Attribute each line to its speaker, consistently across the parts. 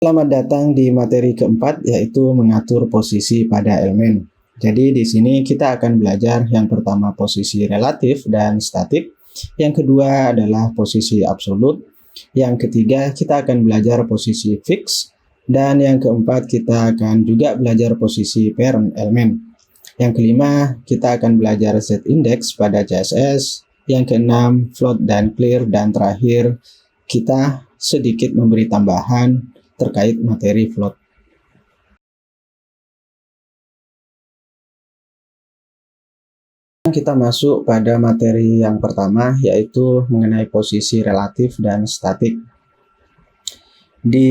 Speaker 1: Selamat datang di materi keempat, yaitu mengatur posisi pada elemen. Jadi di sini kita akan belajar yang pertama posisi relatif dan statik, yang kedua adalah posisi absolut, yang ketiga kita akan belajar posisi fix, dan yang keempat kita akan juga belajar posisi parent elemen. Yang kelima kita akan belajar z-index pada CSS, yang keenam float dan clear, dan terakhir kita sedikit memberi tambahan terkait materi float. Kita masuk pada materi yang pertama, yaitu mengenai posisi relatif dan statik. Di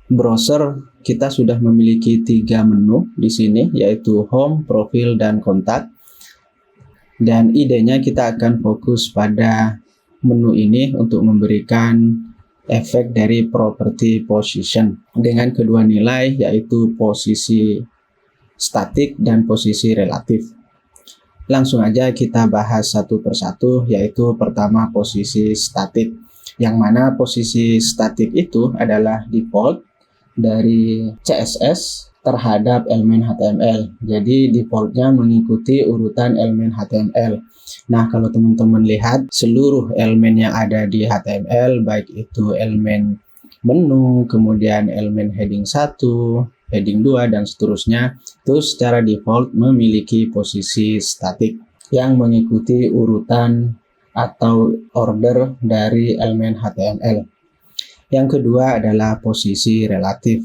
Speaker 1: browser kita sudah memiliki 3 menu di sini, yaitu home, profil, dan kontak. Dan idenya kita akan fokus pada menu ini untuk memberikan efek dari property position dengan kedua nilai, yaitu posisi statik dan posisi relatif. Langsung aja kita bahas satu persatu, yaitu pertama posisi statik, yang mana posisi statik itu adalah default dari CSS terhadap elemen HTML. Jadi defaultnya mengikuti urutan elemen HTML. Nah, kalau teman-teman lihat seluruh elemen yang ada di HTML, baik itu elemen menu, kemudian elemen heading 1, heading 2, dan seterusnya, itu secara default memiliki posisi statik yang mengikuti urutan atau order dari elemen HTML. Yang kedua adalah posisi relatif,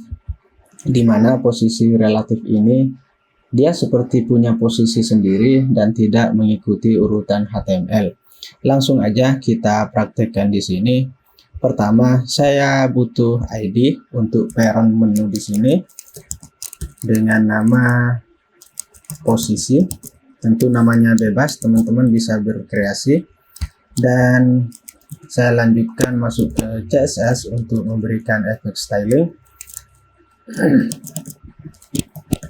Speaker 1: di mana posisi relatif ini dia seperti punya posisi sendiri dan tidak mengikuti urutan HTML. Langsung aja kita praktekkan di sini. Pertama, saya butuh ID untuk parent menu di sini dengan nama posisi. Tentu namanya bebas, teman-teman bisa berkreasi. Dan saya lanjutkan masuk ke CSS untuk memberikan efek styling.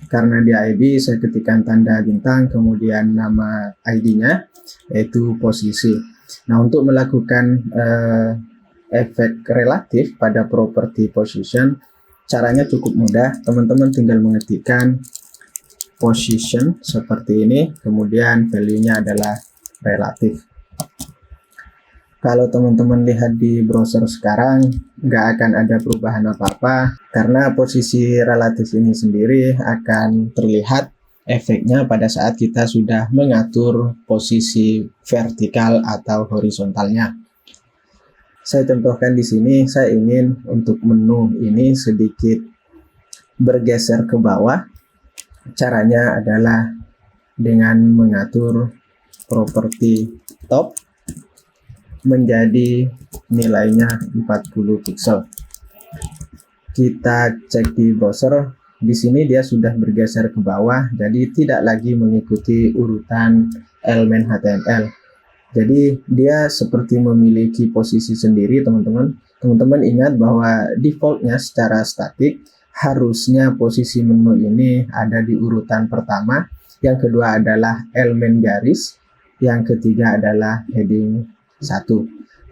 Speaker 1: Karena di ID saya ketikkan tanda bintang, kemudian nama ID-nya yaitu posisi. Nah, untuk melakukan efek relatif pada property position, caranya cukup mudah. Teman-teman tinggal mengetikkan position seperti ini, kemudian value-nya adalah relatif. Kalau teman-teman lihat di browser sekarang, nggak akan ada perubahan apa-apa, karena posisi relatif ini sendiri akan terlihat efeknya pada saat kita sudah mengatur posisi vertikal atau horizontalnya. Saya contohkan di sini, saya ingin untuk menu ini sedikit bergeser ke bawah. Caranya adalah dengan mengatur properti top menjadi nilainya 40 pixel. Kita cek di browser, di sini dia sudah bergeser ke bawah, jadi tidak lagi mengikuti urutan elemen HTML. Jadi dia seperti memiliki posisi sendiri, teman-teman. Teman-teman ingat bahwa defaultnya secara statik harusnya posisi menu ini ada di urutan pertama, yang kedua adalah elemen garis, yang ketiga adalah heading 1.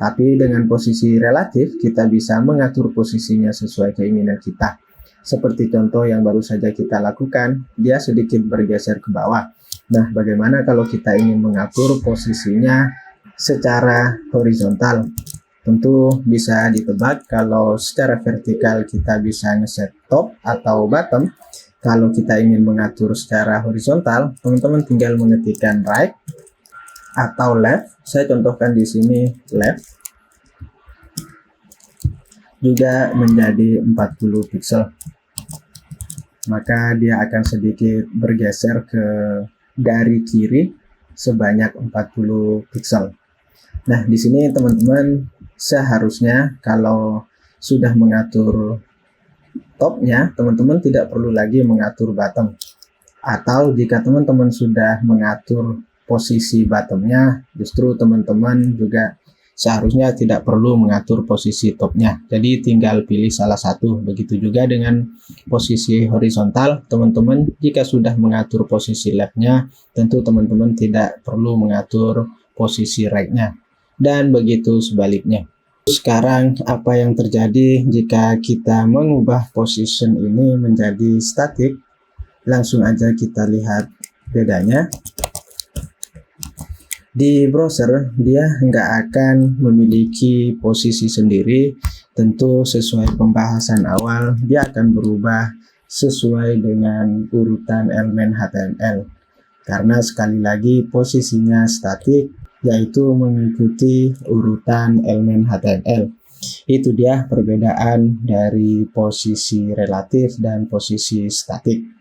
Speaker 1: Tapi dengan posisi relatif kita bisa mengatur posisinya sesuai keinginan kita. Seperti contoh yang baru saja kita lakukan, dia sedikit bergeser ke bawah. Nah, bagaimana kalau kita ingin mengatur posisinya secara horizontal? Tentu bisa ditebak, kalau secara vertikal kita bisa ngeset top atau bottom. Kalau kita ingin mengatur secara horizontal, teman-teman tinggal mengetikkan right atau left. Saya contohkan di sini left, juga menjadi 40 pixel. Maka dia akan sedikit bergeser ke dari kiri sebanyak 40 pixel. Nah, di sini teman-teman seharusnya kalau sudah mengatur topnya, teman-teman tidak perlu lagi mengatur bottom. Atau jika teman-teman sudah mengatur posisi bottomnya, justru teman-teman juga seharusnya tidak perlu mengatur posisi topnya. Jadi tinggal pilih salah satu. Begitu juga dengan posisi horizontal, teman-teman jika sudah mengatur posisi leftnya, tentu teman-teman tidak perlu mengatur posisi right-nya. Dan begitu sebaliknya. Sekarang apa yang terjadi jika kita mengubah position ini menjadi static? Langsung aja kita lihat bedanya. Di browser dia nggak akan memiliki posisi sendiri, tentu sesuai pembahasan awal dia akan berubah sesuai dengan urutan elemen HTML. Karena sekali lagi posisinya statik, yaitu mengikuti urutan elemen HTML. Itu dia perbedaan dari posisi relatif dan posisi statik.